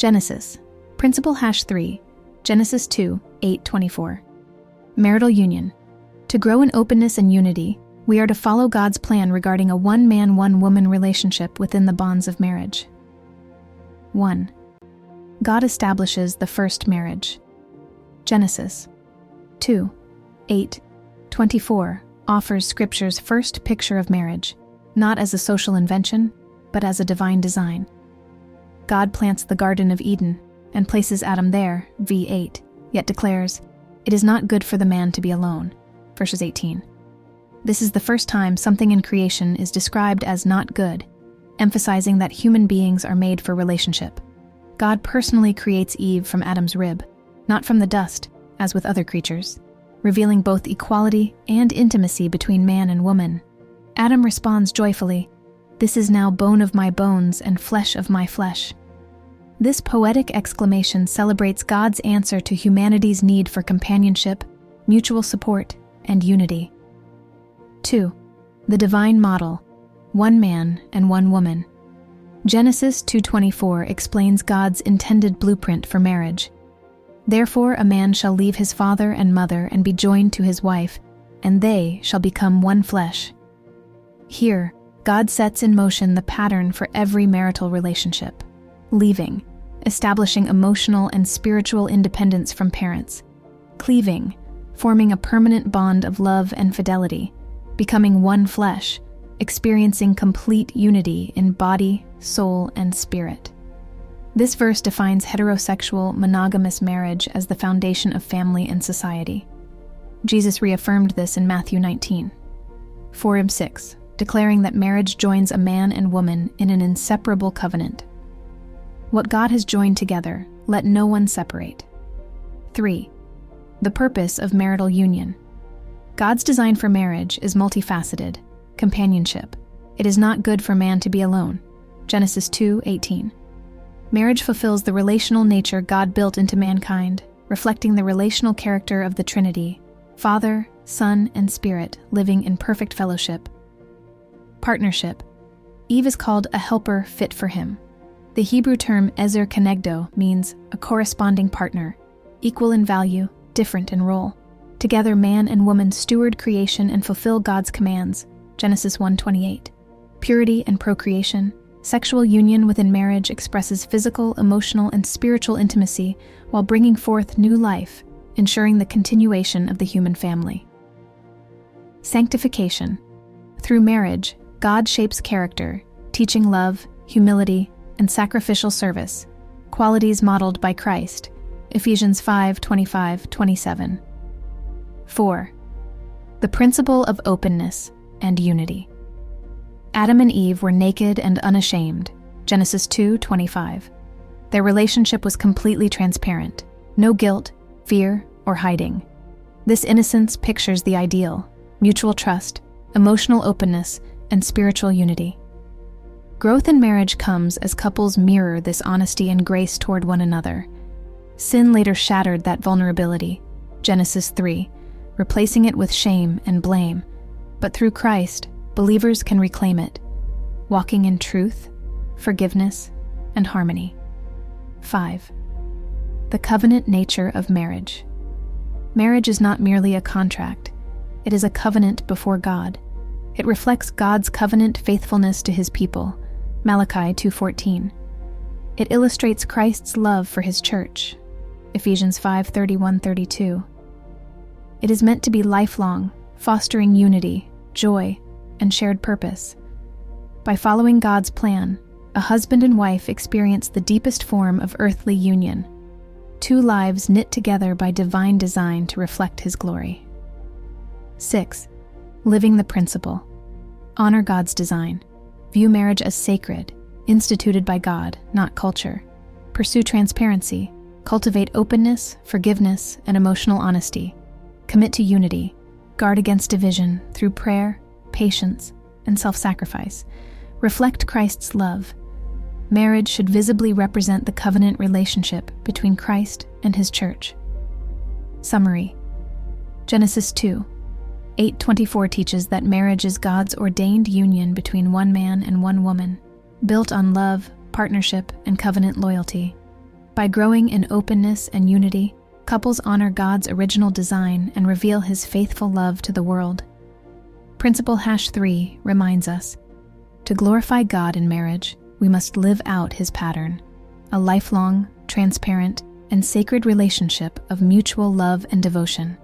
Genesis. Principle #3. Genesis 2:8-24. Marital Union. To grow in openness and unity, we are to follow God's plan regarding a one-man, one-woman relationship within the bonds of marriage. 1. God establishes the first marriage. Genesis 2:8-24 offers Scripture's first picture of marriage, not as a social invention, but as a divine design. God plants the Garden of Eden and places Adam there, v8, yet declares, "It is not good for the man to be alone," verses 18. This is the first time something in creation is described as not good, emphasizing that human beings are made for relationship. God personally creates Eve from Adam's rib, not from the dust, as with other creatures, revealing both equality and intimacy between man and woman. Adam responds joyfully, "This is now bone of my bones and flesh of my flesh." This poetic exclamation celebrates God's answer to humanity's need for companionship, mutual support, and unity. 2. The divine model, one man and one woman. Genesis 2:24 explains God's intended blueprint for marriage. "Therefore a man shall leave his father and mother and be joined to his wife, and they shall become one flesh." Here, God sets in motion the pattern for every marital relationship. Leaving, establishing emotional and spiritual independence from parents. Cleaving, forming a permanent bond of love and fidelity. Becoming one flesh, experiencing complete unity in body, soul, and spirit. This verse defines heterosexual, monogamous marriage as the foundation of family and society. Jesus reaffirmed this in Matthew 19:4-6, declaring that marriage joins a man and woman in an inseparable covenant. What God has joined together, let no one separate. 3. The purpose of marital union. God's design for marriage is multifaceted. Companionship. It is not good for man to be alone. Genesis 2:18. Marriage fulfills the relational nature God built into mankind, reflecting the relational character of the Trinity, Father, Son, and Spirit living in perfect fellowship. Partnership. Eve is called a helper fit for him. The Hebrew term ezer kenegdo means a corresponding partner, equal in value, different in role. Together man and woman steward creation and fulfill God's commands. Genesis 1:28. Purity and procreation. Sexual union within marriage expresses physical, emotional, and spiritual intimacy while bringing forth new life, ensuring the continuation of the human family. Sanctification. Through marriage, God shapes character, teaching love, humility, and sacrificial service, qualities modeled by Christ. Ephesians 5:25-27. 4. The principle of openness and unity. Adam and Eve were naked and unashamed. Genesis 2:25. Their relationship was completely transparent. No guilt, fear, or hiding. This innocence pictures the ideal: mutual trust, emotional openness, and spiritual unity. Growth in marriage comes as couples mirror this honesty and grace toward one another. Sin later shattered that vulnerability. Genesis 3, replacing it with shame and blame. But through Christ, believers can reclaim it, walking in truth, forgiveness, and harmony. 5. The covenant nature of marriage. Marriage is not merely a contract. It is a covenant before God. It reflects God's covenant faithfulness to his people. Malachi 2:14. It illustrates Christ's love for his church. Ephesians 5:31-32. It is meant to be lifelong, fostering unity, joy, and shared purpose. By following God's plan, a husband and wife experience the deepest form of earthly union, two lives knit together by divine design to reflect his glory. 6. Living the principle. Honor God's design. View marriage as sacred, instituted by God, not culture. Pursue transparency. Cultivate openness, forgiveness, and emotional honesty. Commit to unity. Guard against division through prayer, patience, and self-sacrifice. Reflect Christ's love. Marriage should visibly represent the covenant relationship between Christ and his church. Summary. Genesis 2:8-24 teaches that marriage is God's ordained union between one man and one woman, built on love, partnership, and covenant loyalty. By growing in openness and unity, couples honor God's original design and reveal His faithful love to the world. Principle #3 reminds us, to glorify God in marriage, we must live out His pattern, a lifelong, transparent, and sacred relationship of mutual love and devotion.